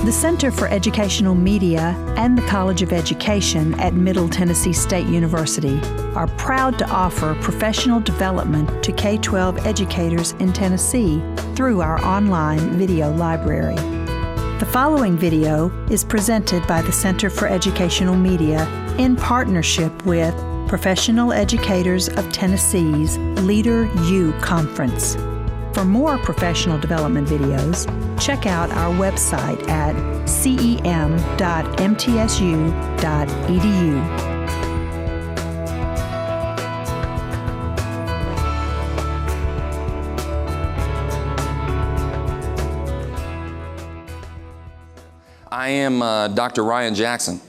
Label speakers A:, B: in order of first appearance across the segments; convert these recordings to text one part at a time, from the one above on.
A: The Center for Educational Media and the College of Education at Middle Tennessee State University are proud to offer professional development to K-12 educators in Tennessee through our online video library. The following video is presented by the Center for Educational Media in partnership with Professional Educators of Tennessee's Leader U Conference. For more professional development videos, check out our website at cem.mtsu.edu.
B: I am Dr. Ryan Jackson,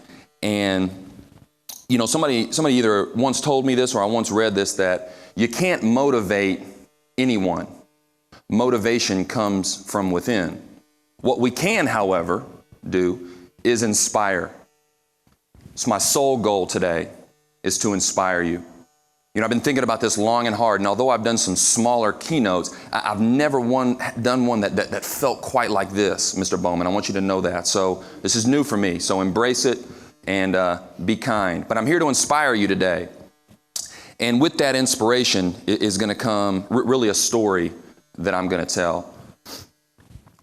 B: and you know, somebody either once told me this or I once read this, that you can't motivate anyone. Motivation comes from within. What we can, however, do is inspire. So my sole goal today is to inspire you. You know, I've been thinking about this long and hard, and although I've done some smaller keynotes, I've never done one that felt quite like this, Mr. Bowman. I want you to know that. So this is new for me, so embrace it and be kind. But I'm here to inspire you today. And with that inspiration is going to come really a story that I'm going to tell.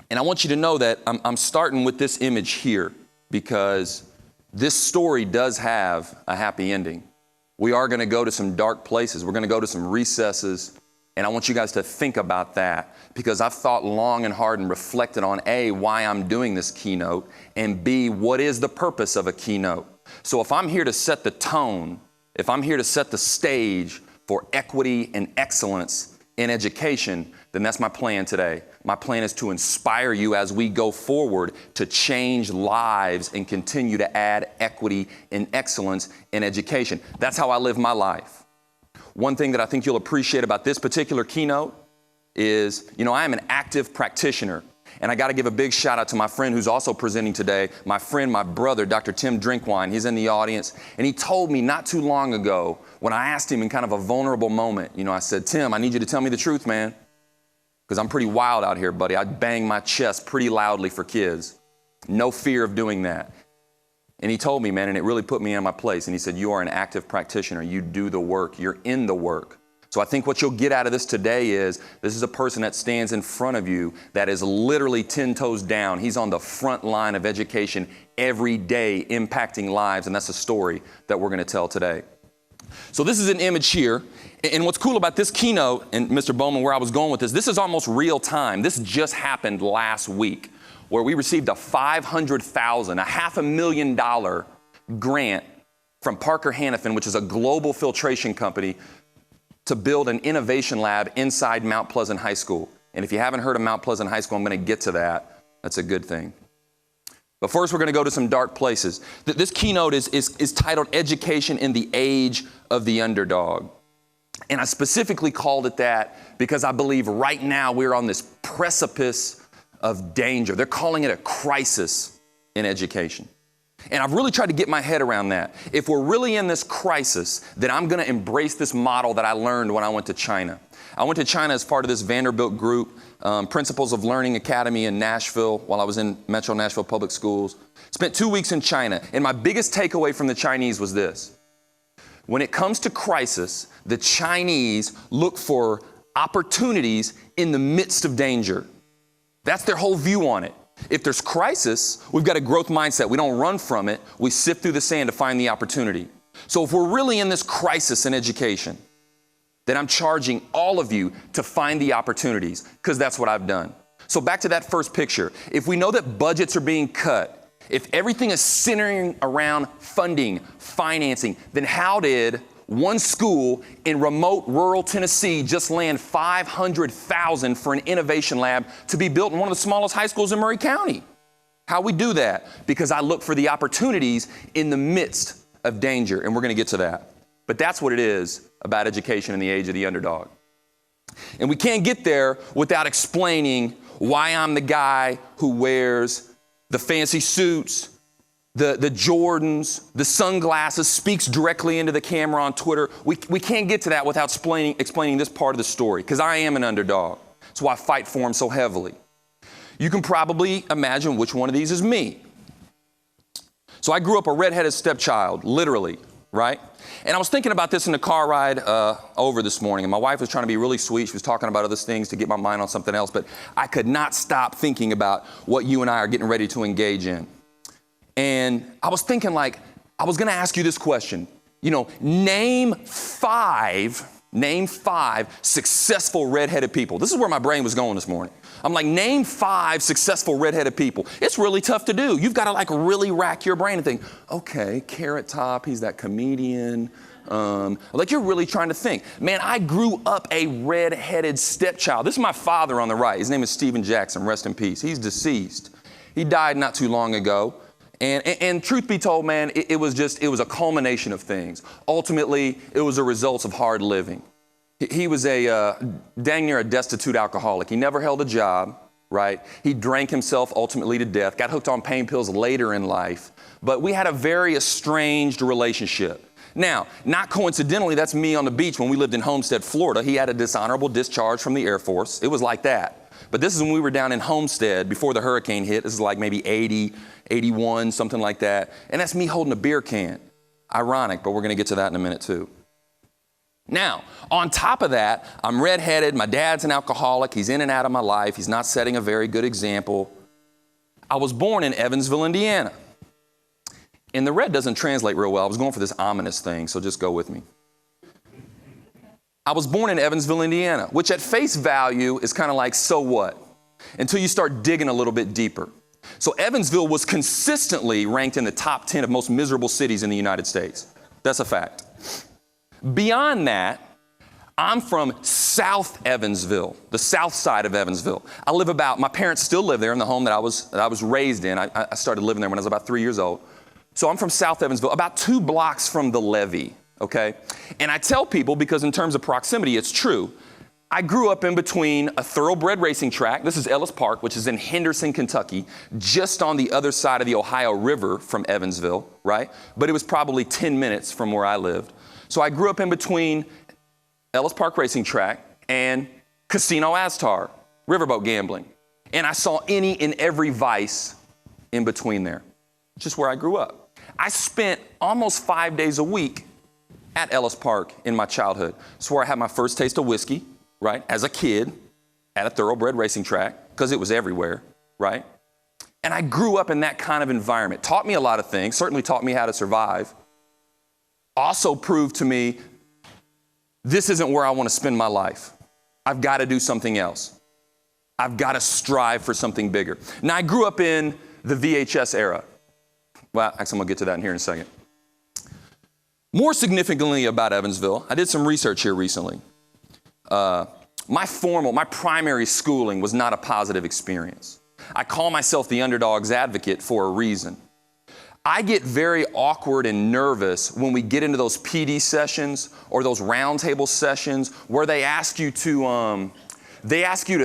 B: And I want you to know that I'm starting with this image here because this story does have a happy ending. We are going to go to some dark places. We're going to go to some recesses. And I want you guys to think about that because I've thought long and hard and reflected on A, why I'm doing this keynote, and B, what is the purpose of a keynote. So if I'm here to set the tone, if I'm here to set the stage for equity and excellence in education, then that's my plan today. My plan is to inspire you as we go forward to change lives and continue to add equity and excellence in education. That's how I live my life. One thing that I think you'll appreciate about this particular keynote is, you know, I am an active practitioner. And I got to give a big shout out to my friend who's also presenting today, my friend, my brother, Dr. Tim Drinkwine. He's in the audience. And he told me not too long ago when I asked him in kind of a vulnerable moment, you know, I said, Tim, I need you to tell me the truth, man. Because I'm pretty wild out here, buddy. I bang my chest pretty loudly for kids. No fear of doing that. And he told me, man, and it really put me in my place. And he said, you are an active practitioner. You do the work. You're in the work. So I think what you'll get out of this today is this is a person that stands in front of you that is literally 10 toes down. He's on the front line of education every day, impacting lives. And that's a story that we're going to tell today. So this is an image here. And what's cool about this keynote, and Mr. Bowman, where I was going with this is almost real time. This just happened last week where we received a $500,000, a $500,000 grant from Parker Hannifin, which is a global filtration company, to build an innovation lab inside Mount Pleasant High School. And if you haven't heard of Mount Pleasant High School, I'm going to get to that. That's a good thing. But first, we're going to go to some dark places. This keynote is titled Education in the Age of the Underdog. And I specifically called it that because I believe right now we're on this precipice of danger. They're calling it a crisis in education. And I've really tried to get my head around that. If we're really in this crisis, then I'm going to embrace this model that I learned when I went to China. I went to China as part of this Vanderbilt group, Principles of Learning Academy in Nashville while I was in Metro Nashville Public Schools. Spent 2 weeks in China. And my biggest takeaway from the Chinese was this. When it comes to crisis, the Chinese look for opportunities in the midst of danger. That's their whole view on it. If there's crisis, we've got a growth mindset. We don't run from it. We sift through the sand to find the opportunity. So if we're really in this crisis in education, then I'm charging all of you to find the opportunities, because that's what I've done. So back to that first picture. If we know that budgets are being cut, if everything is centering around funding, financing, then how did one school in remote rural Tennessee just land $500,000 for an innovation lab to be built in one of the smallest high schools in Murray County? How we do that? Because I look for the opportunities in the midst of danger, and we're going to get to that. But that's what it is about education in the age of the underdog. And we can't get there without explaining why I'm the guy who wears the fancy suits, the Jordans, the sunglasses, speaks directly into the camera on Twitter. We can't get to that without explaining this part of the story, because I am an underdog. That's why I fight for him so heavily. You can probably imagine which one of these is me. So I grew up a redheaded stepchild, literally, right? And I was thinking about this in the car ride over this morning, and my wife was trying to be really sweet. She was talking about other things to get my mind on something else, but I could not stop thinking about what you and I are getting ready to engage in. And I was thinking, like, I was going to ask you this question. You know, name five successful redheaded people. This is where my brain was going this morning. I'm like, name 5 successful redheaded people. It's really tough to do. You've got to like really rack your brain and think, okay, Carrot Top, he's that comedian. Like you're really trying to think. Man, I grew up a redheaded stepchild. This is my father on the right. His name is Stephen Jackson, rest in peace. He's deceased. He died not too long ago. And truth be told, man, it was a culmination of things. Ultimately, it was a result of hard living. He was dang near a destitute alcoholic. He never held a job, right? He drank himself ultimately to death, got hooked on pain pills later in life. But we had a very estranged relationship. Now, not coincidentally, that's me on the beach when we lived in Homestead, Florida. He had a dishonorable discharge from the Air Force. It was like that. But this is when we were down in Homestead before the hurricane hit. This is like maybe 80, 81, something like that. And that's me holding a beer can. Ironic, but we're going to get to that in a minute too. Now, on top of that, I'm redheaded. My dad's an alcoholic. He's in and out of my life. He's not setting a very good example. I was born in Evansville, Indiana. And the red doesn't translate real well. I was going for this ominous thing, so just go with me. I was born in Evansville, Indiana, which at face value is kind of like, so what? Until you start digging a little bit deeper. So Evansville was consistently ranked in the top 10 of most miserable cities in the United States. That's a fact. Beyond that, I'm from South Evansville, the south side of Evansville. My parents still live there in the home that I was raised in. I started living there when I was about 3 years old. So I'm from South Evansville, about 2 blocks from the levee, okay? And I tell people, because in terms of proximity, it's true. I grew up in between a thoroughbred racing track. This is Ellis Park, which is in Henderson, Kentucky, just on the other side of the Ohio River from Evansville, right? But it was probably 10 minutes from where I lived. So I grew up in between Ellis Park Racing Track and Casino Astar, riverboat gambling. And I saw any and every vice in between there, just where I grew up. I spent almost 5 days a week at Ellis Park in my childhood. It's where I had my first taste of whiskey, right, as a kid at a thoroughbred racing track, because it was everywhere, right? And I grew up in that kind of environment. Taught me a lot of things, certainly taught me how to survive. Also proved to me, this isn't where I want to spend my life. I've got to do something else. I've got to strive for something bigger. Now, I grew up in the VHS era. Well, actually, I'm going to get to that in here in a second. More significantly about Evansville, I did some research here recently. My primary schooling was not a positive experience. I call myself the Underdog's advocate for a reason. I get very awkward and nervous when we get into those PD sessions or those roundtable sessions where they ask you to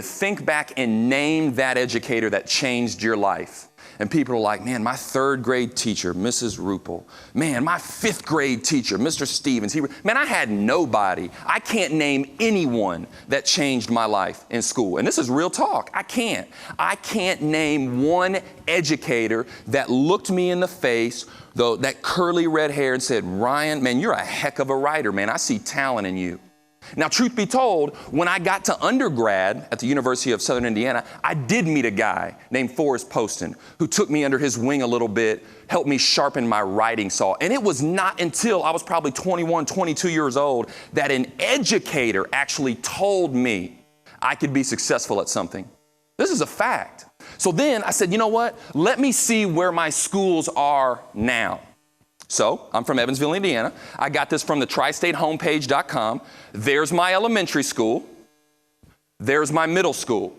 B: think back and name that educator that changed your life. And people are like, man, my 3rd grade teacher, Mrs. Rupel. Man, my 5th grade teacher, Mr. Stevens. Man, I had nobody. I can't name anyone that changed my life in school. And this is real talk. I can't name one educator that looked me in the face, though, that curly red hair and said, Ryan, man, you're a heck of a writer, man. I see talent in you. Now, truth be told, when I got to undergrad at the University of Southern Indiana, I did meet a guy named Forrest Poston who took me under his wing a little bit, helped me sharpen my writing saw. And it was not until I was probably 21, 22 years old that an educator actually told me I could be successful at something. This is a fact. So then I said, you know what? Let me see where my schools are now. So I'm from Evansville, Indiana. I got this from the tristatehomepage.com. There's my elementary school. There's my middle school.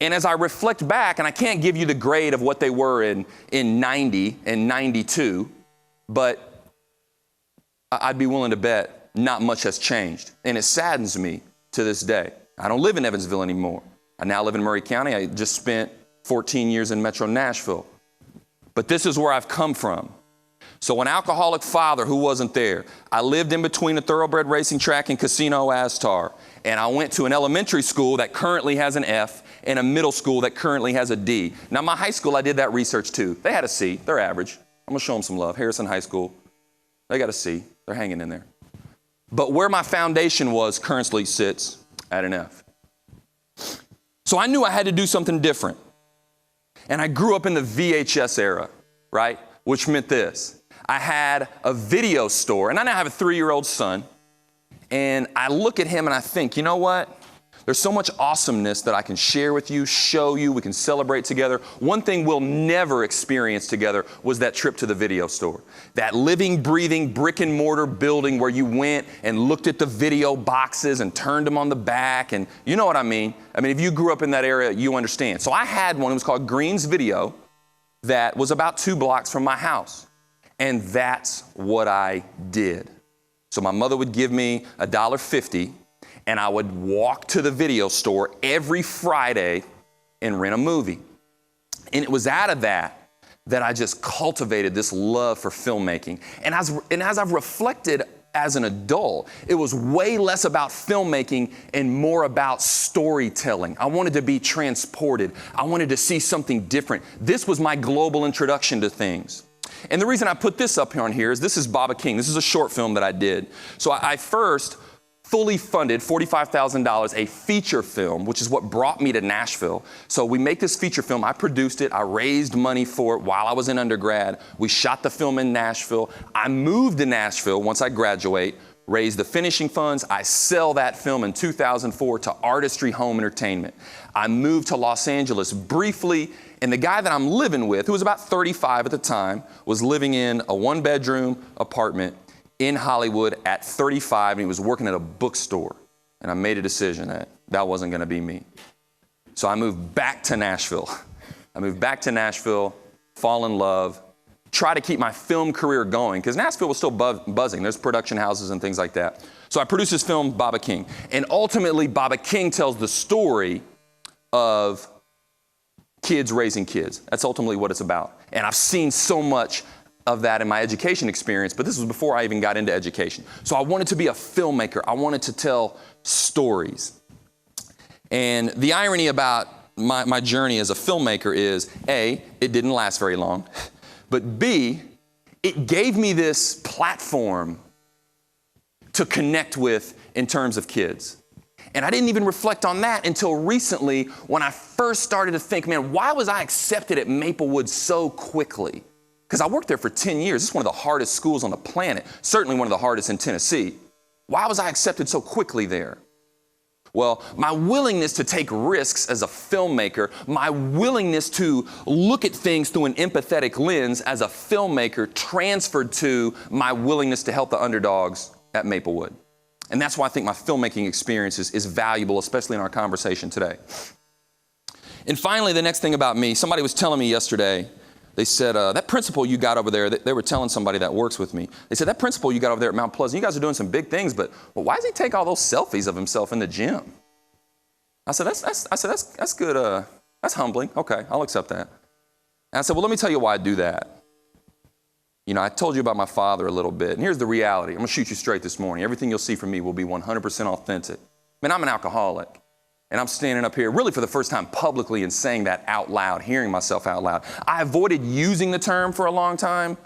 B: And as I reflect back, and I can't give you the grade of what they were in 90 and 92, but I'd be willing to bet not much has changed. And it saddens me to this day. I don't live in Evansville anymore. I now live in Murray County. I just spent 14 years in Metro Nashville. But this is where I've come from. So an alcoholic father who wasn't there. I lived in between a thoroughbred racing track and Casino Astar. And I went to an elementary school that currently has an F and a middle school that currently has a D. Now, my high school, I did that research too. They had a C. They're average. I'm going to show them some love. Harrison High School. They got a C. They're hanging in there. But where my foundation was currently sits at an F. So I knew I had to do something different. And I grew up in the VHS era, right? Which meant this. I had a video store, and I now have a 3-year-old son. And I look at him and I think, you know what? There's so much awesomeness that I can share with you, show you, we can celebrate together. One thing we'll never experience together was that trip to the video store. That living, breathing, brick and mortar building where you went and looked at the video boxes and turned them on the back, and you know what I mean. I mean, if you grew up in that area, you understand. So I had one, it was called Green's Video, that was about 2 blocks from my house. And that's what I did. So my mother would give me $1.50, and I would walk to the video store every Friday and rent a movie. And it was out of that I just cultivated this love for filmmaking. And as I've reflected as an adult, it was way less about filmmaking and more about storytelling. I wanted to be transported. I wanted to see something different. This was my global introduction to things. And the reason I put this up here on here is this is Baba King. This is a short film that I did. So I first fully funded, $45,000, a feature film, which is what brought me to Nashville. So we make this feature film. I produced it. I raised money for it while I was in undergrad. We shot the film in Nashville. I moved to Nashville once I graduate, raised the finishing funds. I sell that film in 2004 to Artistry Home Entertainment. I moved to Los Angeles briefly, and the guy that I'm living with, who was about 35 at the time, was living in a 1-bedroom apartment in Hollywood at 35, and he was working at a bookstore. And I made a decision that that wasn't going to be me. So I moved back to Nashville. Fall in love, try to keep my film career going, because Nashville was still buzzing. There's production houses and things like that. So I produced this film, Baba King. And ultimately, Baba King tells the story of kids raising kids. That's ultimately what it's about. And I've seen so much of that in my education experience, but this was before I even got into education. So I wanted to be a filmmaker. I wanted to tell stories. And the irony about my journey as a filmmaker is, A, it didn't last very long, but B, it gave me this platform to connect with in terms of kids. And I didn't even reflect on that until recently when I first started to think, man, why was I accepted at Maplewood so quickly? Because I worked there for 10 years. This is one of the hardest schools on the planet, certainly one of the hardest in Tennessee. Why was I accepted so quickly there? Well, my willingness to take risks as a filmmaker, my willingness to look at things through an empathetic lens as a filmmaker transferred to my willingness to help the underdogs at Maplewood. And that's why I think my filmmaking experience is valuable, especially in our conversation today. And finally, the next thing about me, somebody was telling me yesterday, they said, that principal you got over there, they were telling somebody that works with me, they said, that principal you got over there at Mount Pleasant, you guys are doing some big things, but why does he take all those selfies of himself in the gym? I said, that's good, that's humbling. Okay, I'll accept that. And I said, well, let me tell you why I do that. You know, I told you about my father a little bit, and here's the reality. I'm gonna shoot you straight this morning. Everything you'll see from me will be 100% authentic. Man, I'm an alcoholic. And I'm standing up here really for the first time publicly and saying that out loud, hearing myself out loud. I avoided using the term for a long time,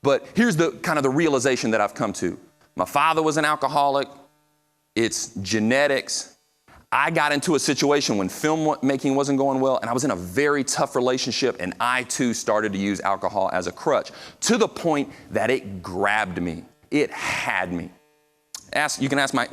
B: but here's the kind of the realization that I've come to. My father was an alcoholic. It's genetics. I got into a situation when filmmaking wasn't going well, and I was in a very tough relationship, and I too started to use alcohol as a crutch to the point that it grabbed me. It had me. You can ask my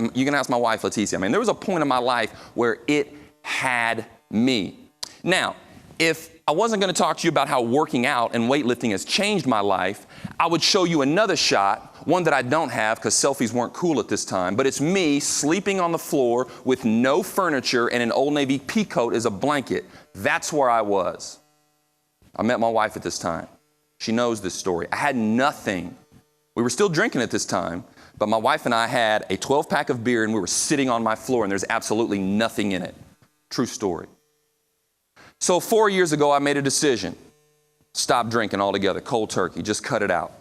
B: wife, Leticia. I mean, there was a point in my life where it had me. Now, if I wasn't going to talk to you about how working out and weightlifting has changed my life, I would show you another shot, one that I don't have because selfies weren't cool at this time, but it's me sleeping on the floor with no furniture and an Old Navy pea coat as a blanket. That's where I was. I met my wife at this time. She knows this story. I had nothing. We were still drinking at this time. But my wife and I had a 12-pack of beer, and we were sitting on my floor, and there's absolutely nothing in it. True story. So 4 years ago, I made a decision. Stop drinking altogether, cold turkey, just cut it out.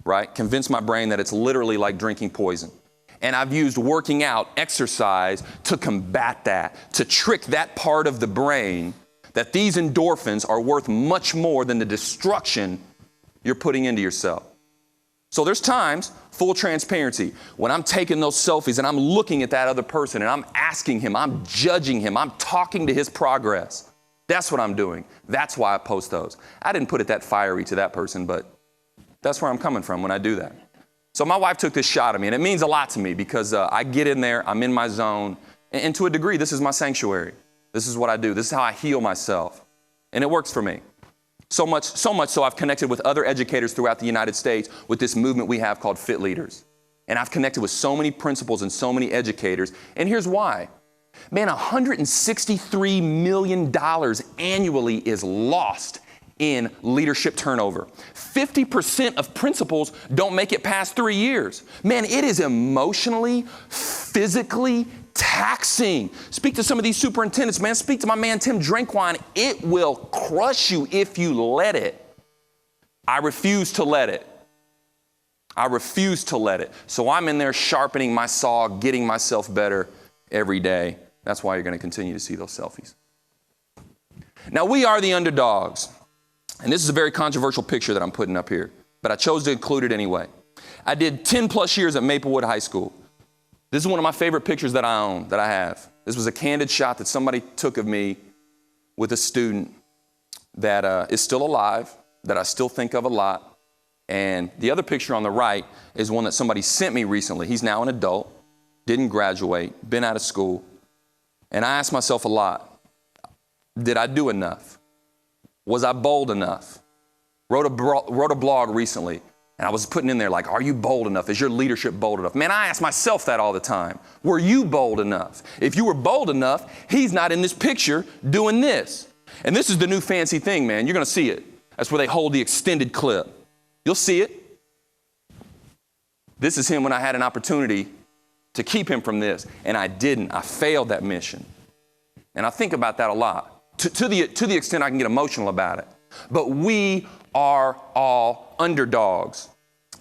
B: right? Convince my brain that it's literally like drinking poison. And I've used working out, exercise to combat that, to trick that part of the brain that these endorphins are worth much more than the destruction you're putting into yourself. So there's times, full transparency, when I'm taking those selfies and I'm looking at that other person and I'm asking him, I'm judging him, I'm talking to his progress. That's what I'm doing. That's why I post those. I didn't put it that fiery to that person, but that's where I'm coming from when I do that. So my wife took this shot at me, and it means a lot to me because I get in there, I'm in my zone, and to a degree, this is my sanctuary. This is what I do. This is how I heal myself, and it works for me. So much so I've connected with other educators throughout the United States with this movement we have called Fit Leaders. And I've connected with so many principals and so many educators, and here's why. Man, $163 million annually is lost in leadership turnover. 50% of principals don't make it past 3 years. Man, it is emotionally, physically taxing. Speak to some of these superintendents, man. Speak to my man, Tim Drinkwine. It will crush you if you let it. I refuse to let it. I refuse to let it. So I'm in there sharpening my saw, getting myself better every day. That's why you're going to continue to see those selfies. Now, we are the underdogs. And this is a very controversial picture that I'm putting up here, but I chose to include it anyway. I did 10 plus years at Maplewood High School. This is one of my favorite pictures that I own, that I have. This was a candid shot that somebody took of me with a student that is still alive, that I still think of a lot. And the other picture on the right is one that somebody sent me recently. He's now an adult, didn't graduate, been out of school. And I asked myself a lot, did I do enough? Was I bold enough? Wrote a blog recently, and I was putting in there like, are you bold enough? Is your leadership bold enough? Man, I ask myself that all the time. Were you bold enough? If you were bold enough, he's not in this picture doing this. And this is the new fancy thing, man. You're going to see it. That's where they hold the extended clip. You'll see it. This is him when I had an opportunity to keep him from this, and I didn't. I failed that mission. And I think about that a lot. To the extent I can get emotional about it. But we are all underdogs.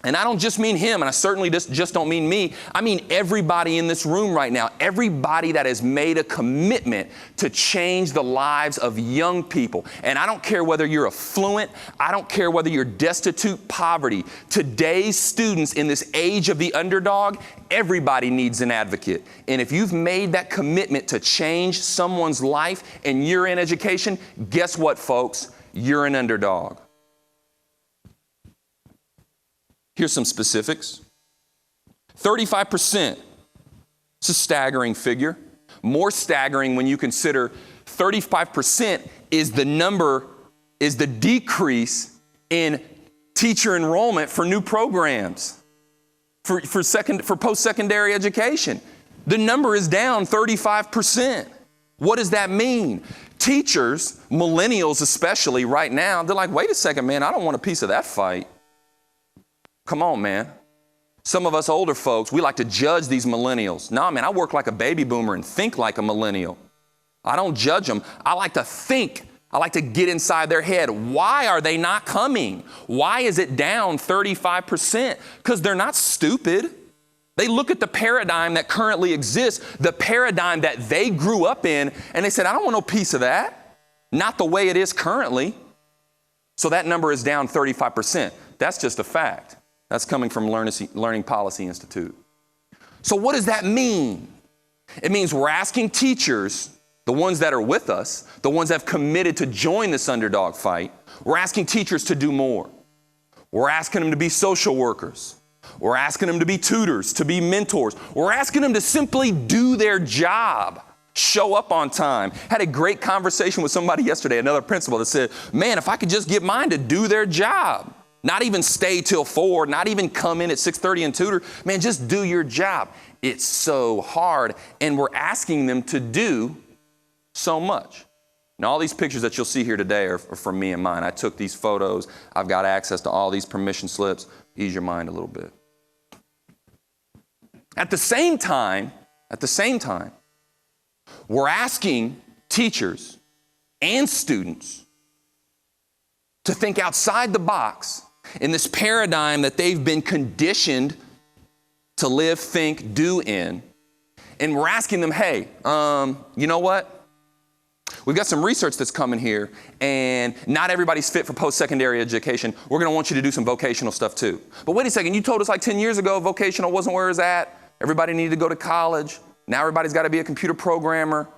B: And I don't just mean him, and I certainly just don't mean me. I mean everybody in this room right now, everybody that has made a commitment to change the lives of young people. And I don't care whether you're affluent, I don't care whether you're destitute, poverty. Today's students in this age of the underdog, everybody needs an advocate. And if you've made that commitment to change someone's life and you're in education, guess what, folks? You're an underdog. Here's some specifics. 35%. It's a staggering figure. More staggering when you consider 35% is the decrease in teacher enrollment for new programs, for post-secondary education. The number is down 35%. What does that mean? Teachers, millennials especially right now, they're like, wait a second, man, I don't want a piece of that fight. Come on, man. Some of us older folks, we like to judge these millennials. Nah, man, I work like a baby boomer and think like a millennial. I don't judge them. I like to think. I like to get inside their head. Why are they not coming? Why is it down 35%? Because they're not stupid. They look at the paradigm that currently exists, the paradigm that they grew up in, and they said, I don't want no piece of that. Not the way it is currently. So that number is down 35%. That's just a fact. That's coming from Learning Policy Institute. So what does that mean? It means we're asking teachers, the ones that are with us, the ones that have committed to join this underdog fight, we're asking teachers to do more. We're asking them to be social workers. We're asking them to be tutors, to be mentors. We're asking them to simply do their job, show up on time. Had a great conversation with somebody yesterday, another principal that said, man, if I could just get mine to do their job. Not even stay till 4, not even come in at 6:30 and tutor. Man, just do your job. It's so hard, and we're asking them to do so much. Now, all these pictures that you'll see here today are from me and mine. I took these photos. I've got access to all these permission slips. Ease your mind a little bit. At the same time, we're asking teachers and students to think outside the box in this paradigm that they've been conditioned to live, think, do in. And we're asking them, hey, you know what? We've got some research that's coming here, and not everybody's fit for post-secondary education. We're going to want you to do some vocational stuff too. But wait a second, you told us like 10 years ago vocational wasn't where it's at. Everybody needed to go to college. Now everybody's got to be a computer programmer.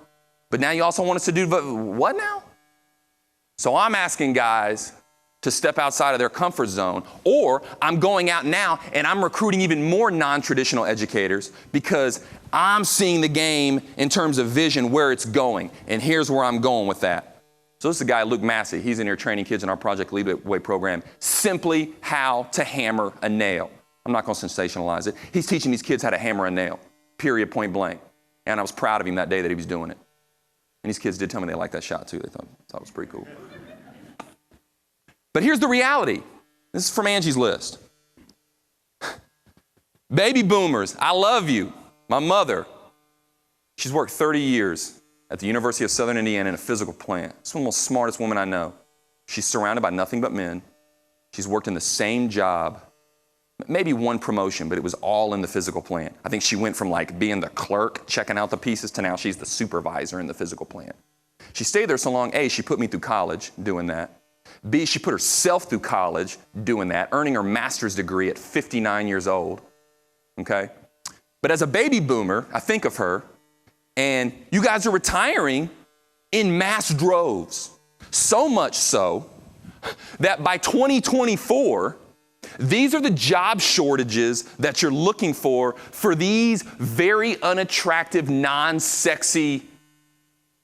B: But now you also want us to do what now? So I'm asking guys to step outside of their comfort zone, or I'm going out now and I'm recruiting even more non-traditional educators because I'm seeing the game in terms of vision where it's going. And here's where I'm going with that. So this is the guy, Luke Massey. He's in here training kids in our Project Leadway program, simply how to hammer a nail. I'm not going to sensationalize it. He's teaching these kids how to hammer a nail, period, point blank. And I was proud of him that day that he was doing it. And these kids did tell me they liked that shot too. They thought it was pretty cool. But here's the reality. This is from Angie's List. Baby boomers, I love you. My mother, she's worked 30 years at the University of Southern Indiana in a physical plant. She's one of the most smartest women I know. She's surrounded by nothing but men. She's worked in the same job, maybe one promotion, but it was all in the physical plant. I think she went from like being the clerk, checking out the pieces, to now she's the supervisor in the physical plant. She stayed there so long, A, she put me through college doing that. B, she put herself through college doing that, earning her master's degree at 59 years old, okay? But as a baby boomer, I think of her, and you guys are retiring in mass droves. So much so that by 2024, these are the job shortages that you're looking for these very unattractive, non-sexy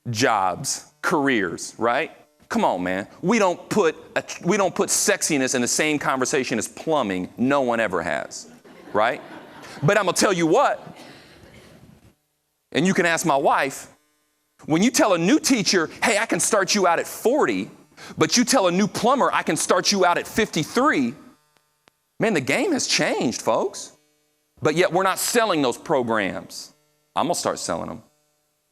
B: jobs, careers, right? Come on, man. We don't put sexiness in the same conversation as plumbing. No one ever has, right? But I'm going to tell you what, and you can ask my wife, when you tell a new teacher, hey, I can start you out at 40, but you tell a new plumber, I can start you out at 53, man, the game has changed, folks. But yet we're not selling those programs. I'm going to start selling them.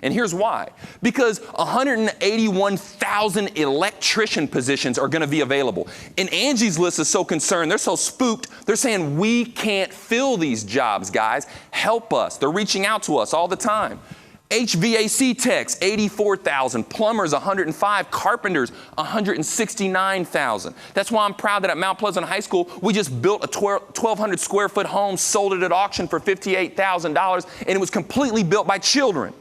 B: And here's why. Because 181,000 electrician positions are going to be available. And Angie's List is so concerned. They're so spooked. They're saying, we can't fill these jobs, guys. Help us. They're reaching out to us all the time. HVAC techs, 84,000. Plumbers, 105. Carpenters, 169,000. That's why I'm proud that at Mount Pleasant High School, we just built a 1,200 square foot home, sold it at auction for $58,000, and it was completely built by children.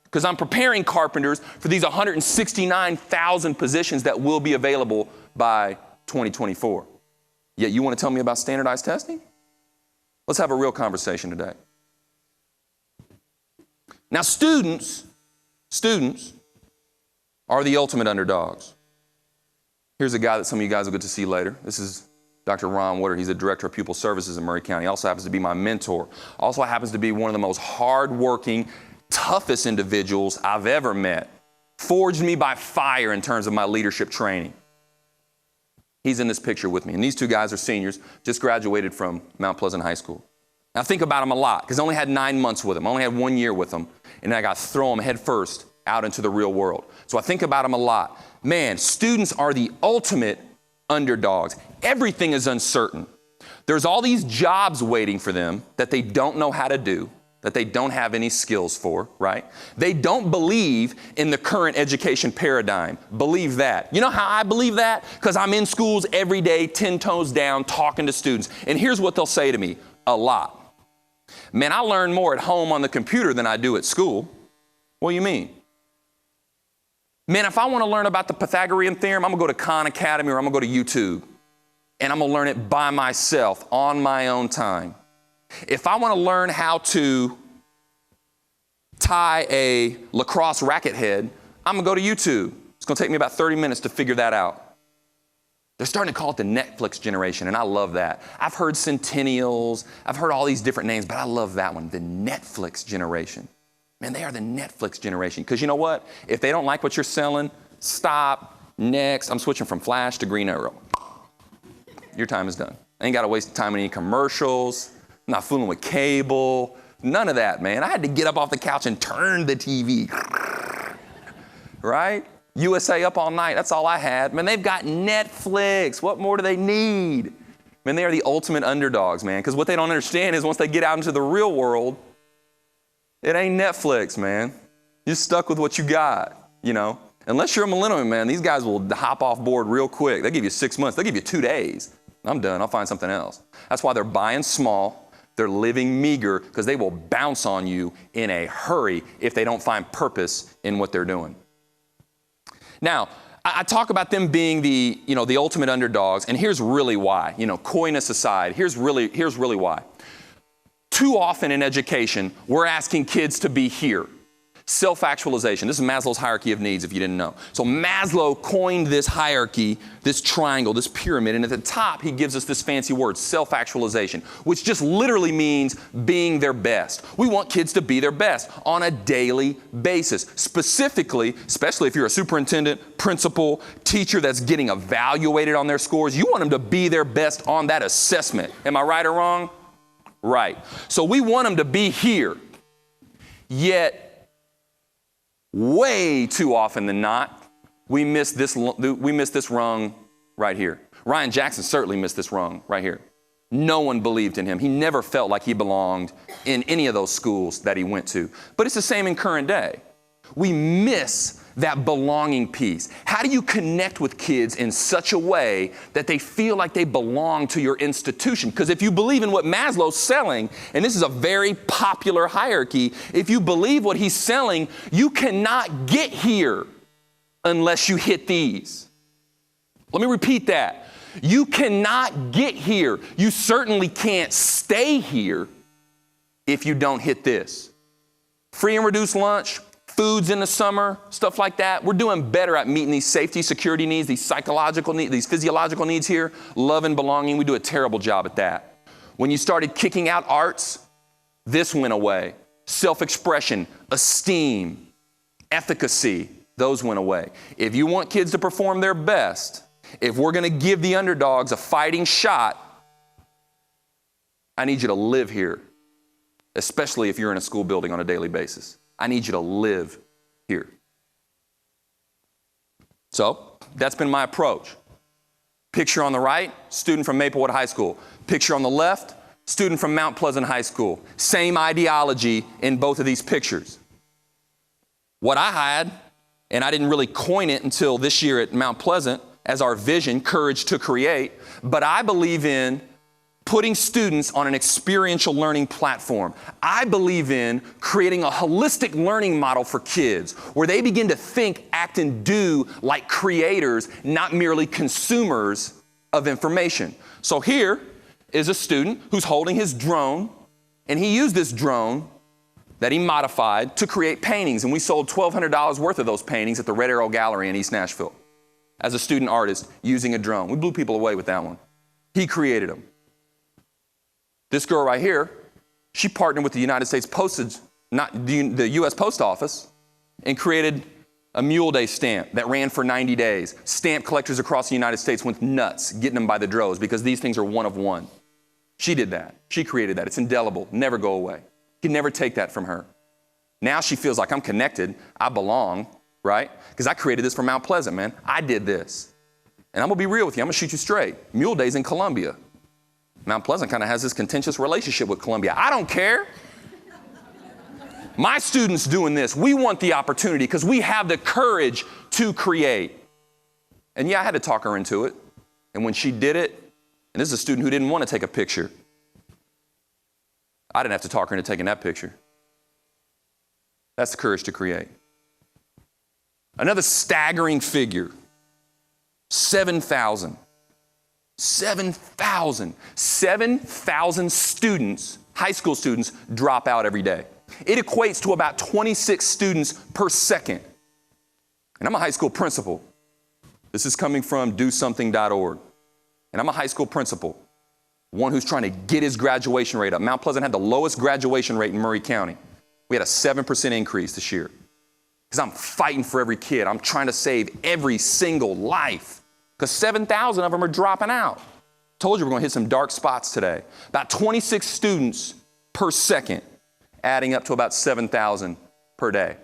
B: Because I'm preparing carpenters for these 169,000 positions that will be available by 2024. Yet you want to tell me about standardized testing? Let's have a real conversation today. Now, students are the ultimate underdogs. Here's a guy that some of you guys will get to see later. This is Dr. Ron Woodard. He's the director of pupil services in Murray County. Also happens to be my mentor. Also happens to be one of the most hardworking, toughest individuals I've ever met. Forged me by fire in terms of my leadership training. He's in this picture with me. And these two guys are seniors, just graduated from Mount Pleasant High School. Now, I think about them a lot because I only had 9 months with them. I only had 1 year with them. And then I got to throw them head first out into the real world. So I think about them a lot. Man, students are the ultimate underdogs. Everything is uncertain. There's all these jobs waiting for them that they don't know how to do, that they don't have any skills for, right? They don't believe in the current education paradigm. Believe that. You know how I believe that? Because I'm in schools every day, 10 toes down, talking to students. And here's what they'll say to me, a lot. Man, I learn more at home on the computer than I do at school. What do you mean? Man, if I want to learn about the Pythagorean theorem, I'm going to go to Khan Academy or I'm going to go to YouTube. And I'm going to learn it by myself, on my own time. If I want to learn how to tie a lacrosse racket head, I'm going to go to YouTube. It's going to take me about 30 minutes to figure that out. They're starting to call it the Netflix generation, and I love that. I've heard centennials. I've heard all these different names, but I love that one, the Netflix generation. Man, they are the Netflix generation. Because you know what? If they don't like what you're selling, stop, next. I'm switching from Flash to Green Arrow. Your time is done. I ain't got to waste time on any commercials. I'm not fooling with cable. None of that, man. I had to get up off the couch and turn the TV. Right? USA Up All Night, that's all I had. Man, they've got Netflix. What more do they need? Man, they are the ultimate underdogs, man, because what they don't understand is once they get out into the real world, it ain't Netflix, man. You're stuck with what you got, you know. Unless you're a millennial, man, these guys will hop off board real quick. They give you 6 months. They give you 2 days. I'm done. I'll find something else. That's why they're buying small. They're living meager because they will bounce on you in a hurry if they don't find purpose in what they're doing. Now, I talk about them being the ultimate underdogs, and here's really why. Coyness aside, here's really why. Too often in education, we're asking kids to be here. Self-actualization. This is Maslow's hierarchy of needs, if you didn't know. So Maslow coined this hierarchy, this triangle, this pyramid, and at the top, he gives us this fancy word, self-actualization, which just literally means being their best. We want kids to be their best on a daily basis. Specifically, especially if you're a superintendent, principal, teacher that's getting evaluated on their scores, you want them to be their best on that assessment. Am I right or wrong? Right. So we want them to be here. Yet, way too often than not, we miss this rung right here. Ryan Jackson certainly missed this rung right here. No one believed in him. He never felt like he belonged in any of those schools that he went to. But it's the same in current day. We miss that belonging piece. How do you connect with kids in such a way that they feel like they belong to your institution? Because if you believe in what Maslow's selling, and this is a very popular hierarchy, if you believe what he's selling, you cannot get here unless you hit these. Let me repeat that. You cannot get here. You certainly can't stay here if you don't hit this. Free and reduced lunch, foods in the summer, stuff like that. We're doing better at meeting these safety, security needs, these psychological needs, these physiological needs here. Love and belonging, we do a terrible job at that. When you started kicking out arts, this went away. Self-expression, esteem, efficacy, those went away. If you want kids to perform their best, if we're going to give the underdogs a fighting shot, I need you to live here, especially if you're in a school building on a daily basis. I need you to live here. So that's been my approach. Picture on the right, student from Maplewood High School. Picture on the left, student from Mount Pleasant High School. Same ideology in both of these pictures. What I had, and I didn't really coin it until this year at Mount Pleasant as our vision, courage to create, but I believe in putting students on an experiential learning platform. I believe in creating a holistic learning model for kids where they begin to think, act, and do like creators, not merely consumers of information. So here is a student who's holding his drone, and he used this drone that he modified to create paintings, and we sold $1,200 worth of those paintings at the Red Arrow Gallery in East Nashville as a student artist using a drone. We blew people away with that one. He created them. This girl right here, she partnered with the United States Postage, not the U.S. Post Office, and created a Mule Day stamp that ran for 90 days. Stamp collectors across the United States went nuts getting them by the droves because these things are one of one. She did that. She created that. It's indelible. Never go away. You can never take that from her. Now she feels like I'm connected. I belong, right? Because I created this for Mount Pleasant, man. I did this. And I'm going to be real with you. I'm going to shoot you straight. Mule Day's in Columbia. Mount Pleasant kind of has this contentious relationship with Columbia. I don't care. My students doing this, we want the opportunity because we have the courage to create. And yeah, I had to talk her into it. And when she did it, and this is a student who didn't want to take a picture, I didn't have to talk her into taking that picture. That's the courage to create. Another staggering figure, 7,000. 7,000 students, high school students, drop out every day. It equates to about 26 students per second. And I'm a high school principal. This is coming from dosomething.org. And I'm a high school principal, one who's trying to get his graduation rate up. Mount Pleasant had the lowest graduation rate in Murray County. We had a 7% increase this year. Because I'm fighting for every kid. I'm trying to save every single life. Because 7,000 of them are dropping out. Told you we're going to hit some dark spots today. About 26 students per second, adding up to about 7,000 per day.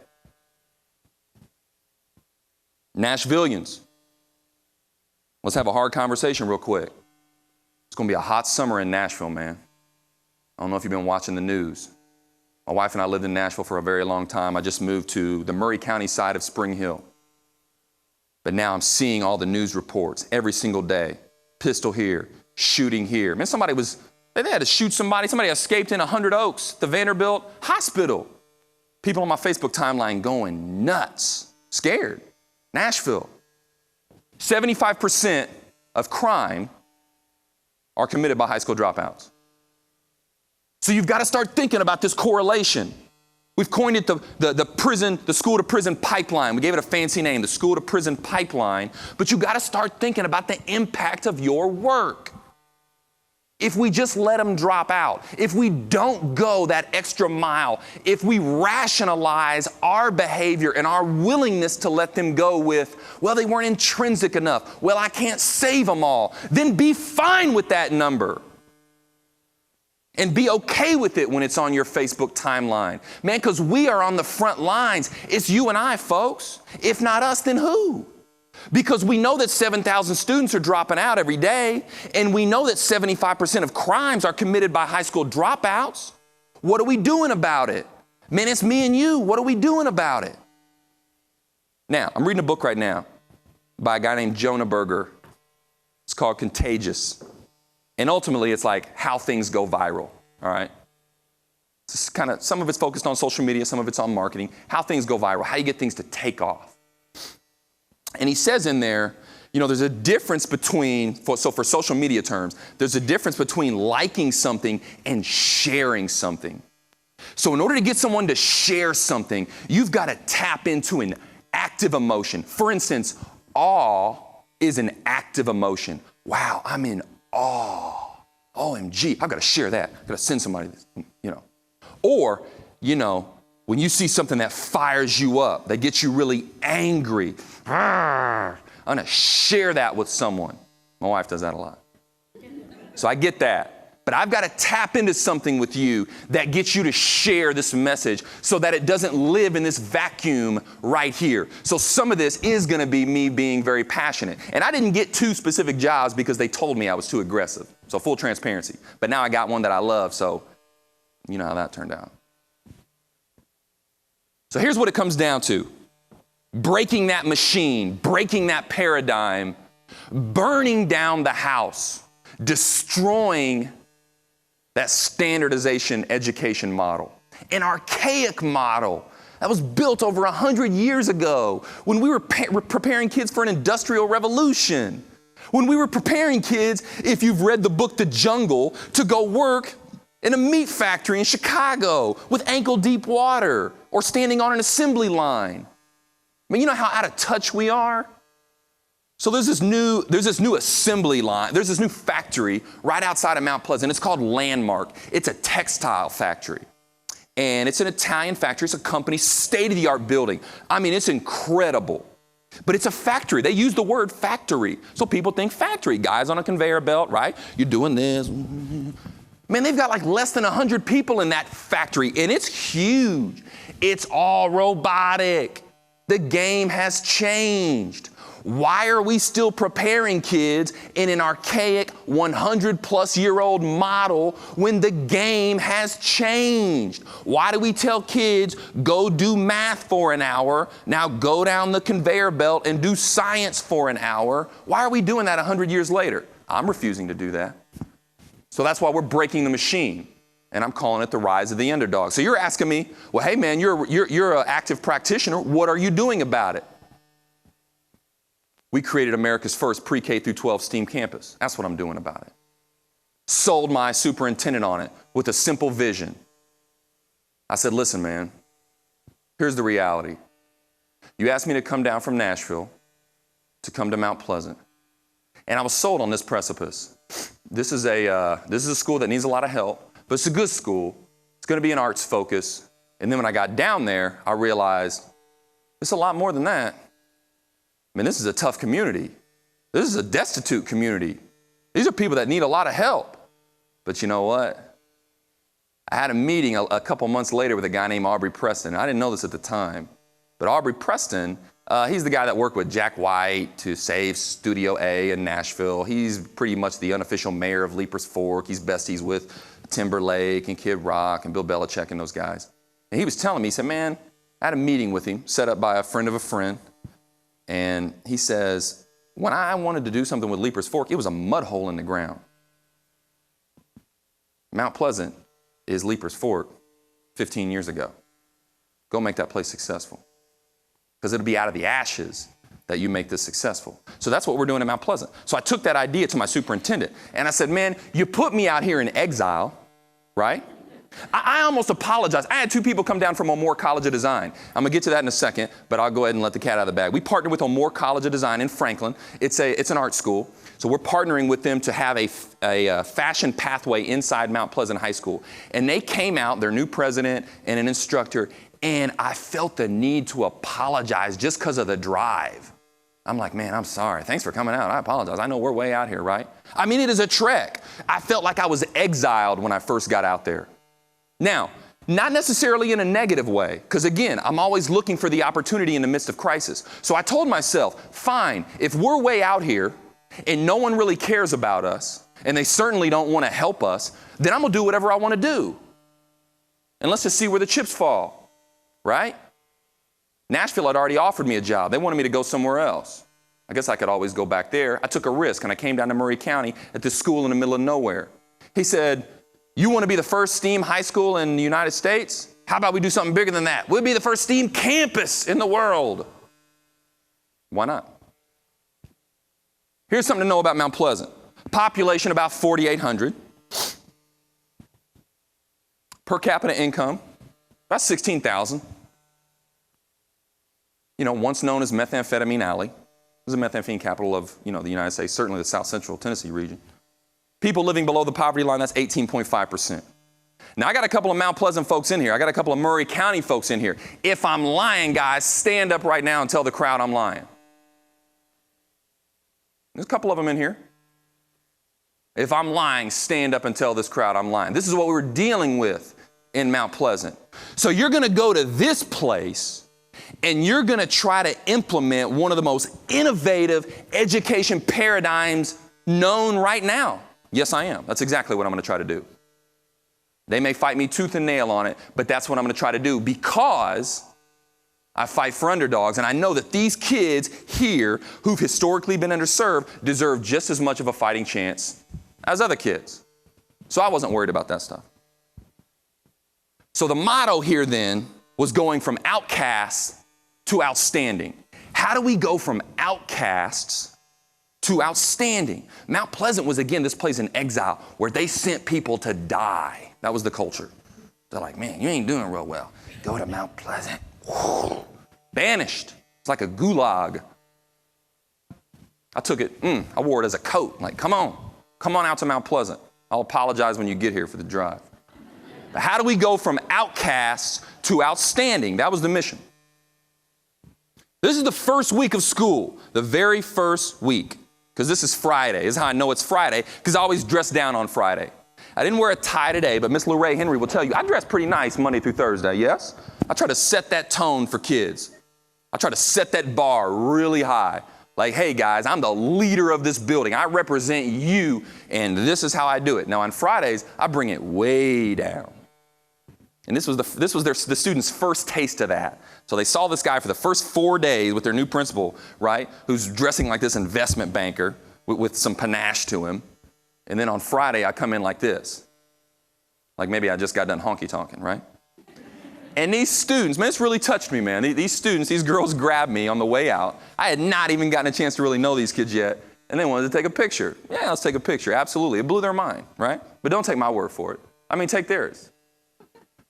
B: Nashvillians, let's have a hard conversation real quick. It's going to be a hot summer in Nashville, man. I don't know if you've been watching the news. My wife and I lived in Nashville for a very long time. I just moved to the Murray County side of Spring Hill. But now I'm seeing all the news reports every single day. Pistol here, shooting here. Man, they had to shoot somebody. Somebody escaped in 100 Oaks, the Vanderbilt Hospital. People on my Facebook timeline going nuts, scared. Nashville. 75% of crime are committed by high school dropouts. So you've got to start thinking about this correlation. We've coined it the school to prison pipeline. We gave it a fancy name, the school to prison pipeline. But you've got to start thinking about the impact of your work. If we just let them drop out, if we don't go that extra mile, if we rationalize our behavior and our willingness to let them go with, well, they weren't intrinsic enough, well, I can't save them all, then be fine with that number. And be okay with it when it's on your Facebook timeline. Man, because we are on the front lines. It's you and I, folks. If not us, then who? Because we know that 7,000 students are dropping out every day, and we know that 75% of crimes are committed by high school dropouts. What are we doing about it? Man, it's me and you. What are we doing about it? Now, I'm reading a book right now by a guy named Jonah Berger. It's called Contagious. And ultimately, it's like how things go viral, all right? It's kind of, some of it's focused on social media, some of it's on marketing, how things go viral, how you get things to take off. And he says in there, there's a difference between, for social media terms, there's a difference between liking something and sharing something. So in order to get someone to share something, you've got to tap into an active emotion. For instance, awe is an active emotion. Wow, I'm in awe. OMG, I've got to share that. I've got to send somebody this, Or, when you see something that fires you up, that gets you really angry, I'm going to share that with someone. My wife does that a lot. So I get that. But I've got to tap into something with you that gets you to share this message so that it doesn't live in this vacuum right here. So some of this is going to be me being very passionate. And I didn't get 2 specific jobs because they told me I was too aggressive. So full transparency. But now I got one that I love, so you know how that turned out. So here's what it comes down to. Breaking that machine, breaking that paradigm, burning down the house, destroying that standardization education model, an archaic model that was built over 100 years ago when we were preparing kids for an industrial revolution, when we were preparing kids, if you've read the book The Jungle, to go work in a meat factory in Chicago with ankle-deep water or standing on an assembly line. I mean, you know how out of touch we are? So there's this new assembly line. There's this new factory right outside of Mount Pleasant. It's called Landmark. It's a textile factory. And it's an Italian factory. It's a company, state-of-the-art building. I mean, it's incredible. But it's a factory. They use the word factory. So people think factory. Guys on a conveyor belt, right? You're doing this. Man, they've got like less than 100 people in that factory, and it's huge. It's all robotic. The game has changed. Why are we still preparing kids in an archaic 100-plus-year-old model when the game has changed? Why do we tell kids, go do math for an hour, now go down the conveyor belt and do science for an hour? Why are we doing that 100 years later? I'm refusing to do that. So that's why we're breaking the machine. And I'm calling it the rise of the underdog. So you're asking me, well, hey man, you're an active practitioner. What are you doing about it? We created America's first pre-K through 12 STEAM campus. That's what I'm doing about it. Sold my superintendent on it with a simple vision. I said, listen, man, here's the reality. You asked me to come down from Nashville to come to Mount Pleasant. And I was sold on this precipice. This is a school that needs a lot of help, but it's a good school. It's going to be an arts focus. And then when I got down there, I realized it's a lot more than that. I mean, this is a tough community. This is a destitute community. These are people that need a lot of help. But you know what? I had a meeting a couple months later with a guy named Aubrey Preston. I didn't know this at the time. But Aubrey Preston He's the guy that worked with Jack White to save Studio A in Nashville. He's pretty much the unofficial mayor of Leapers Fork. He's besties with Timberlake and Kid Rock and Bill Belichick and those guys. And he was telling me, he said, man, I had a meeting with him set up by a friend of a friend. And he says, when I wanted to do something with Leapers Fork, it was a mud hole in the ground. Mount Pleasant is Leapers Fork 15 years ago. Go make that place successful. Because it'll be out of the ashes that you make this successful. So that's what we're doing at Mount Pleasant. So I took that idea to my superintendent, and I said, man, you put me out here in exile, right? I almost apologized. I had two people come down from O'Moore College of Design. I'm going to get to that in a second, but I'll go ahead and let the cat out of the bag. We partnered with O'Moore College of Design in Franklin. It's an art school. So we're partnering with them to have a fashion pathway inside Mount Pleasant High School. And they came out, their new president and an instructor, and I felt the need to apologize just because of the drive. I'm like, man, I'm sorry. Thanks for coming out. I apologize. I know we're way out here, right? I mean, it is a trek. I felt like I was exiled when I first got out there. Now, not necessarily in a negative way, because again, I'm always looking for the opportunity in the midst of crisis. So I told myself, fine, if we're way out here and no one really cares about us, and they certainly don't want to help us, then I'm going to do whatever I want to do. And let's just see where the chips fall. Right? Nashville had already offered me a job. They wanted me to go somewhere else. I guess I could always go back there. I took a risk, and I came down to Murray County at this school in the middle of nowhere. He said, you want to be the first STEAM high school in the United States? How about we do something bigger than that? We'll be the first STEAM campus in the world. Why not? Here's something to know about Mount Pleasant. Population about 4,800. Per capita income, about 16,000. You know, once known as Methamphetamine Alley. It was the methamphetamine capital of, the United States, certainly the South Central Tennessee region. People living below the poverty line, that's 18.5%. Now, I got a couple of Mount Pleasant folks in here. I got a couple of Murray County folks in here. If I'm lying, guys, stand up right now and tell the crowd I'm lying. There's a couple of them in here. If I'm lying, stand up and tell this crowd I'm lying. This is what we're dealing with in Mount Pleasant. So you're going to go to this place and you're going to try to implement one of the most innovative education paradigms known right now. Yes, I am. That's exactly what I'm going to try to do. They may fight me tooth and nail on it, but that's what I'm going to try to do because I fight for underdogs. And I know that these kids here who've historically been underserved deserve just as much of a fighting chance as other kids. So I wasn't worried about that stuff. So the motto here then was going from outcasts to outstanding. How do we go from outcasts to outstanding? Mount Pleasant was, again, this place in exile where they sent people to die. That was the culture. They're like, man, you ain't doing real well. Go to Mount Pleasant. Whew. Banished. It's like a gulag. I took it, I wore it as a coat. Like, come on out to Mount Pleasant. I'll apologize when you get here for the drive. But how do we go from outcasts to outstanding? That was the mission. This is the first week of school, the very first week, because this is Friday. This is how I know it's Friday, because I always dress down on Friday. I didn't wear a tie today, but Miss Lorraine Henry will tell you, I dress pretty nice Monday through Thursday, yes? I try to set that tone for kids. I try to set that bar really high. Like, hey guys, I'm the leader of this building. I represent you, and this is how I do it. Now on Fridays, I bring it way down. And this was the students' first taste of that. So they saw this guy for the first 4 days with their new principal, right, who's dressing like this investment banker with some panache to him. And then on Friday, I come in like this. Like maybe I just got done honky-tonking, right? And these students, man, it's really touched me, man. These students, these girls grabbed me on the way out. I had not even gotten a chance to really know these kids yet. And they wanted to take a picture. Yeah, let's take a picture. Absolutely. It blew their mind, right? But don't take my word for it. I mean, take theirs.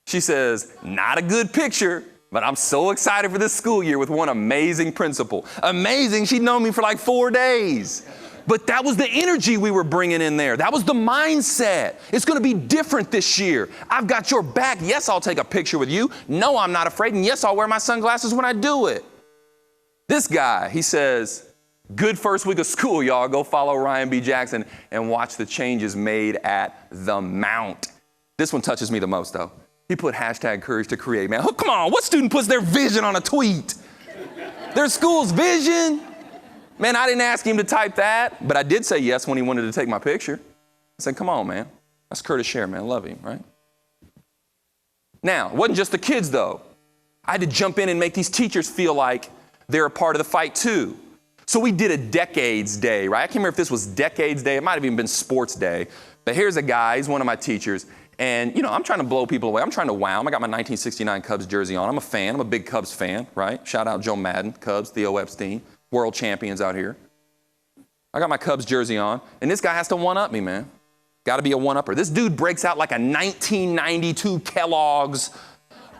B: She says, not a good picture, but I'm so excited for this school year with one amazing principal. Amazing. She'd known me for like 4 days. But that was the energy we were bringing in there. That was the mindset. It's going to be different this year. I've got your back. Yes, I'll take a picture with you. No, I'm not afraid. And yes, I'll wear my sunglasses when I do it. This guy, he says, good first week of school, y'all. Go follow Ryan B. Jackson and watch the changes made at the Mount. This one touches me the most, though. He put hashtag courage to create, man. Oh, come on, what student puts their vision on a tweet? Their school's vision. Man, I didn't ask him to type that, but I did say yes when he wanted to take my picture. I said, come on, man. That's Curtis Share, man. Love him, right? Now, it wasn't just the kids, though. I had to jump in and make these teachers feel like they're a part of the fight, too. So we did a Decades Day, right? I can't remember if this was Decades Day. It might have even been Sports Day. But here's a guy. He's one of my teachers. And, you know, I'm trying to blow people away. I'm trying to wow them. I got my 1969 Cubs jersey on. I'm a fan. I'm a big Cubs fan, right? Shout out Joe Madden, Cubs, Theo Epstein, world champions out here. I got my Cubs jersey on. And this guy has to one-up me, man. Got to be a one-upper. This dude breaks out like a 1992 Kellogg's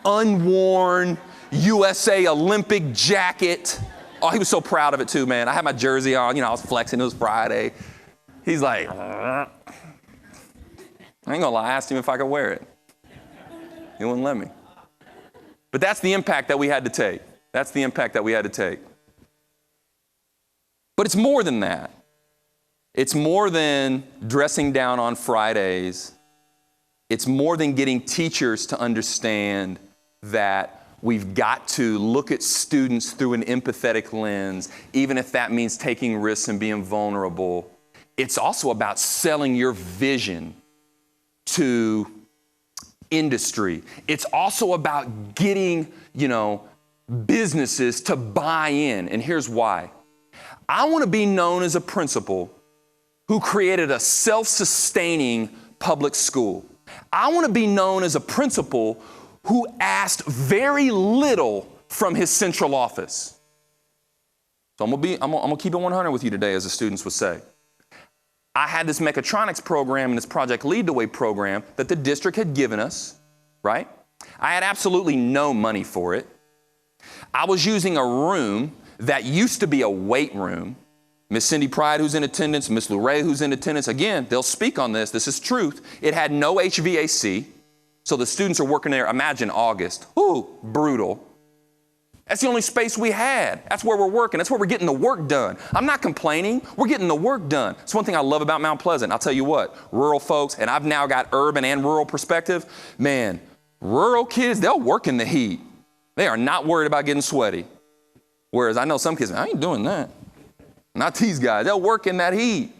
B: unworn USA Olympic jacket. Oh, he was so proud of it too, man. I had my jersey on. You know, I was flexing. It was Friday. He's like, I ain't gonna lie. I asked him if I could wear it. He wouldn't let me. But that's the impact that we had to take. That's the impact that we had to take. But it's more than that. It's more than dressing down on Fridays. It's more than getting teachers to understand that we've got to look at students through an empathetic lens, even if that means taking risks and being vulnerable. It's also about selling your vision to industry. It's also about getting, businesses to buy in. And here's why. I want to be known as a principal who created a self-sustaining public school. I want to be known as a principal who asked very little from his central office. So I'm gonna keep it 100 with you today, as the students would say. I had this mechatronics program and this Project Lead the Way program that the district had given us, right? I had absolutely no money for it. I was using a room that used to be a weight room. Miss Cindy Pride, who's in attendance, Miss Lou Ray, who's in attendance, again, they'll speak on this. This is truth. It had no HVAC. So the students are working there. Imagine August. Ooh, brutal. That's the only space we had. That's where we're working. That's where we're getting the work done. I'm not complaining. We're getting the work done. It's one thing I love about Mount Pleasant. I'll tell you what, rural folks, and I've now got urban and rural perspective. Man, rural kids, they'll work in the heat. They are not worried about getting sweaty. Whereas I know some kids, I ain't doing that. Not these guys. They'll work in that heat.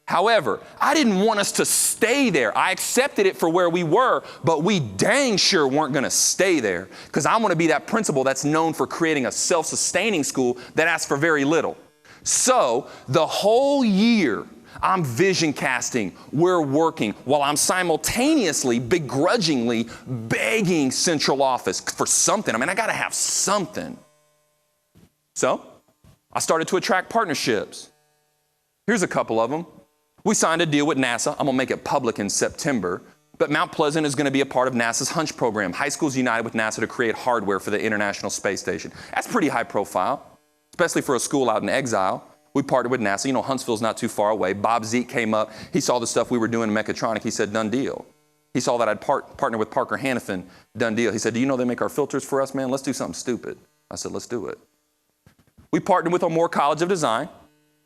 B: However, I didn't want us to stay there. I accepted it for where we were, but we dang sure weren't going to stay there, because I want to be that principal that's known for creating a self-sustaining school that asks for very little. So the whole year, I'm vision casting, we're working, while I'm simultaneously, begrudgingly begging central office for something. I got to have something. So I started to attract partnerships. Here's a couple of them. We signed a deal with NASA. I'm going to make it public in September. But Mount Pleasant is going to be a part of NASA's Hunch program. High schools united with NASA to create hardware for the International Space Station. That's pretty high profile, especially for a school out in exile. We partnered with NASA. Huntsville's not too far away. Bob Zeke came up. He saw the stuff we were doing in mechatronic. He said, done deal. He saw that I'd partnered with Parker Hannafin. Done deal. He said, do you know they make our filters for us, man? Let's do something stupid. I said, let's do it. We partnered with O'Moore College of Design,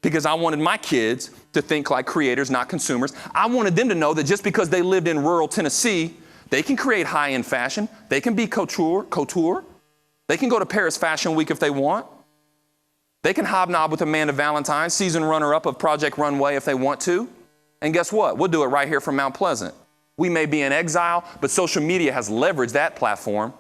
B: because I wanted my kids to think like creators, not consumers. I wanted them to know that just because they lived in rural Tennessee, they can create high-end fashion. They can be couture. They can go to Paris Fashion Week if they want. They can hobnob with Amanda Valentine, season runner-up of Project Runway if they want to. And guess what? We'll do it right here from Mount Pleasant. We may be in exile, but social media has leveraged that platform.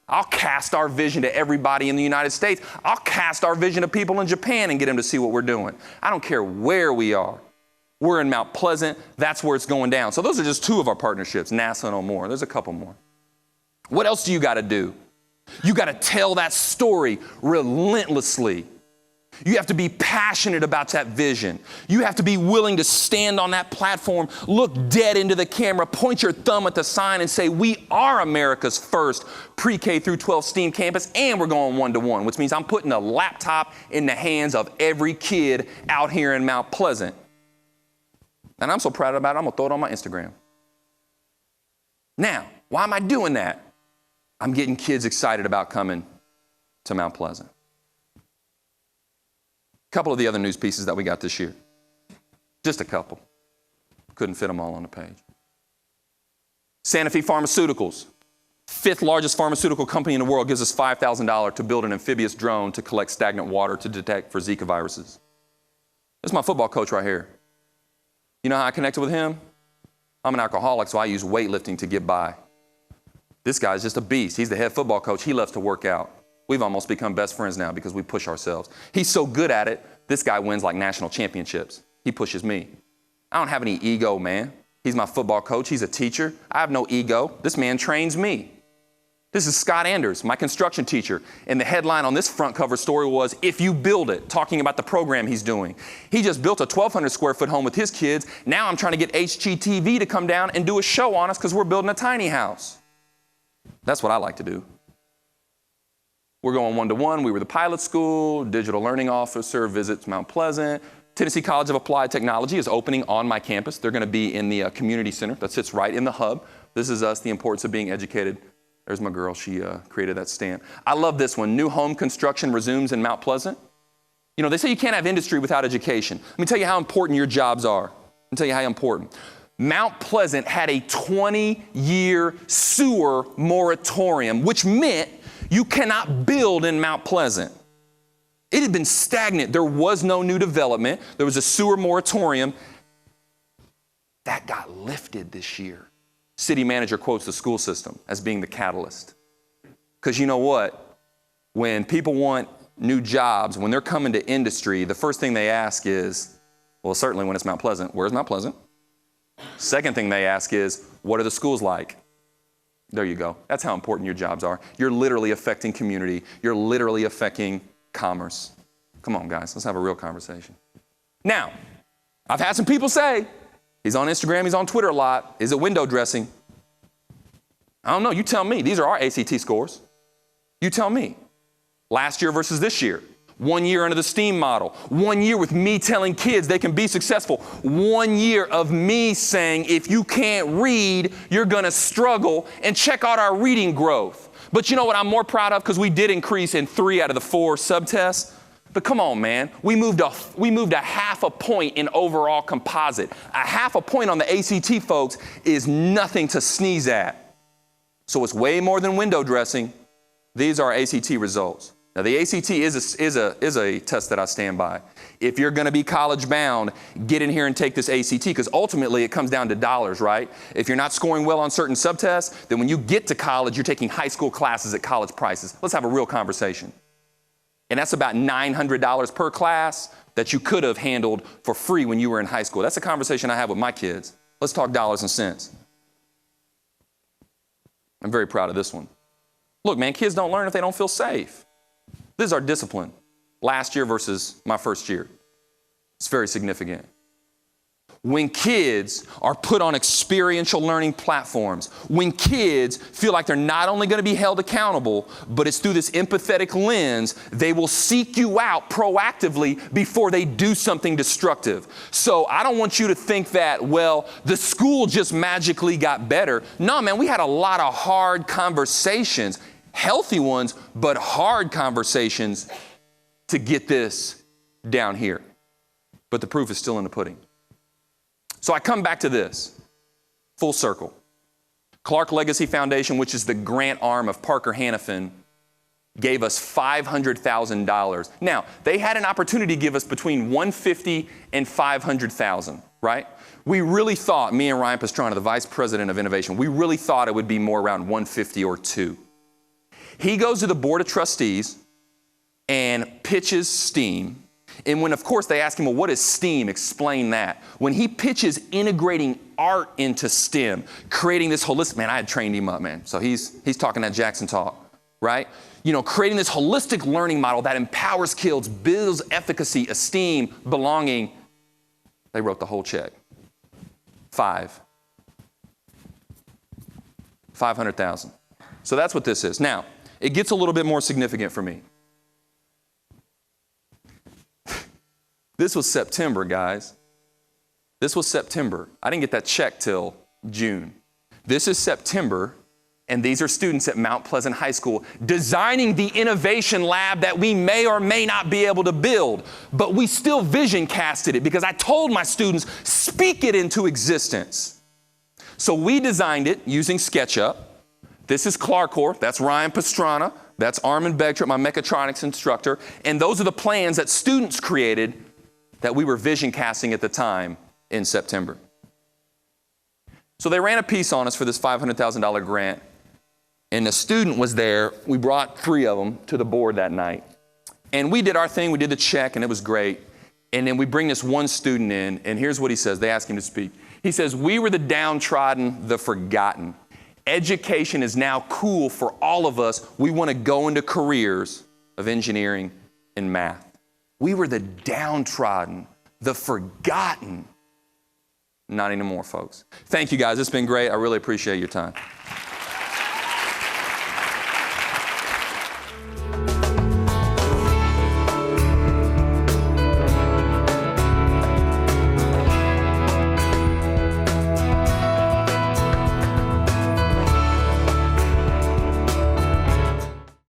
B: I'll cast our vision to everybody in the United States. I'll cast our vision to people in Japan and get them to see what we're doing. I don't care where we are. We're in Mount Pleasant. That's where it's going down. So those are just two of our partnerships, NASA and O'Moore. There's a couple more. What else do you got to do? You got to tell that story relentlessly. You have to be passionate about that vision. You have to be willing to stand on that platform, look dead into the camera, point your thumb at the sign and say, we are America's first pre-K through 12 STEAM campus, and we're going one-to-one, which means I'm putting a laptop in the hands of every kid out here in Mount Pleasant. And I'm so proud about it, I'm going to throw it on my Instagram. Now, why am I doing that? I'm getting kids excited about coming to Mount Pleasant. A couple of the other news pieces that we got this year. Just a couple. Couldn't fit them all on the page. Sanofi Pharmaceuticals, fifth largest pharmaceutical company in the world gives us $5,000 to build an amphibious drone to collect stagnant water to detect for Zika viruses. This is my football coach right here. You know how I connected with him? I'm an alcoholic, so I use weightlifting to get by. This guy's just a beast. He's the head football coach. He loves to work out. We've almost become best friends now because we push ourselves. He's so good at it, this guy wins like national championships. He pushes me. I don't have any ego, man. He's my football coach. He's a teacher. I have no ego. This man trains me. This is Scott Anders, my construction teacher. And the headline on this front cover story was, "If You Build It," talking about the program he's doing. He just built a 1,200 square foot home with his kids. Now I'm trying to get HGTV to come down and do a show on us because we're building a tiny house. That's what I like to do. We're going one-to-one. We were the pilot school, digital learning officer, visits Mount Pleasant. Tennessee College of Applied Technology is opening on my campus. They're going to be in the community center that sits right in the hub. This is us, the importance of being educated. There's my girl. She created that stamp. I love this one. New home construction resumes in Mount Pleasant. You know, they say you can't have industry without education. Let me tell you how important your jobs are. Let me tell you how important. Mount Pleasant had a 20-year sewer moratorium, which meant you cannot build in Mount Pleasant. It had been stagnant. There was no new development. There was a sewer moratorium. That got lifted this year. City manager quotes the school system as being the catalyst. Because you know what? When people want new jobs, when they're coming to industry, the first thing they ask is, well, certainly when it's Mount Pleasant, where's Mount Pleasant? Second thing they ask is, what are the schools like? There you go. That's how important your jobs are. You're literally affecting community. You're literally affecting commerce. Come on, guys. Let's have a real conversation. Now, I've had some people say, he's on Instagram, he's on Twitter a lot. Is it window dressing? I don't know. You tell me. These are our ACT scores. You tell me. Last year versus this year. 1 year under the STEAM model. 1 year with me telling kids they can be successful. 1 year of me saying, if you can't read, you're going to struggle. And check out our reading growth. But you know what I'm more proud of? Because we did increase in 3 out of the 4 subtests. But come on, man. We moved a half a point in overall composite. A half a point on the ACT, folks, is nothing to sneeze at. So it's way more than window dressing. These are ACT results. Now, the ACT is a test that I stand by. If you're going to be college bound, get in here and take this ACT, because ultimately it comes down to dollars, right? If you're not scoring well on certain subtests, then when you get to college, you're taking high school classes at college prices. Let's have a real conversation. And that's about $900 per class that you could have handled for free when you were in high school. That's a conversation I have with my kids. Let's talk dollars and cents. I'm very proud of this one. Look, man, kids don't learn if they don't feel safe. This is our discipline. Last year versus my first year. It's very significant. When kids are put on experiential learning platforms, when kids feel like they're not only going to be held accountable, but it's through this empathetic lens, they will seek you out proactively before they do something destructive. So I don't want you to think that, well, the school just magically got better. No, man, we had a lot of hard conversations, healthy ones, but hard conversations to get this down here. But the proof is still in the pudding. So I come back to this, full circle. Clark Legacy Foundation, which is the grant arm of Parker Hannafin, gave us $500,000. Now, they had an opportunity to give us between $150,000 and $500,000, right? We really thought, me and Ryan Pastrana, the Vice President of Innovation, we really thought it would be more around $150,000 or $200,000. He goes to the Board of Trustees and pitches STEAM. And when, of course, they ask him, well, what is STEAM? Explain that. When he pitches integrating art into STEM, creating this holistic, man, I had trained him up, man. So he's talking that Jackson talk, right? You know, creating this holistic learning model that empowers kids, builds efficacy, esteem, belonging. They wrote the whole check. $500,000. So that's what this is. Now, it gets a little bit more significant for me. This was September, guys. This was September. I didn't get that check till June. This is September, and these are students at Mount Pleasant High School designing the innovation lab that we may or may not be able to build, but we still vision casted it because I told my students, speak it into existence. So we designed it using SketchUp. This is Clarkor. That's Ryan Pastrana. That's Armin Begtrup, my mechatronics instructor. And those are the plans that students created that we were vision casting at the time in September. So they ran a piece on us for this $500,000 grant. And the student was there. We brought 3 of them to the board that night. And we did our thing. We did the check, and it was great. And then we bring this one student in, and here's what he says. They ask him to speak. He says, "We were the downtrodden, the forgotten. Education is now cool for all of us. We want to go into careers of engineering and math. We were the downtrodden, the forgotten." Not anymore, folks. Thank you, guys. It's been great. I really appreciate your time.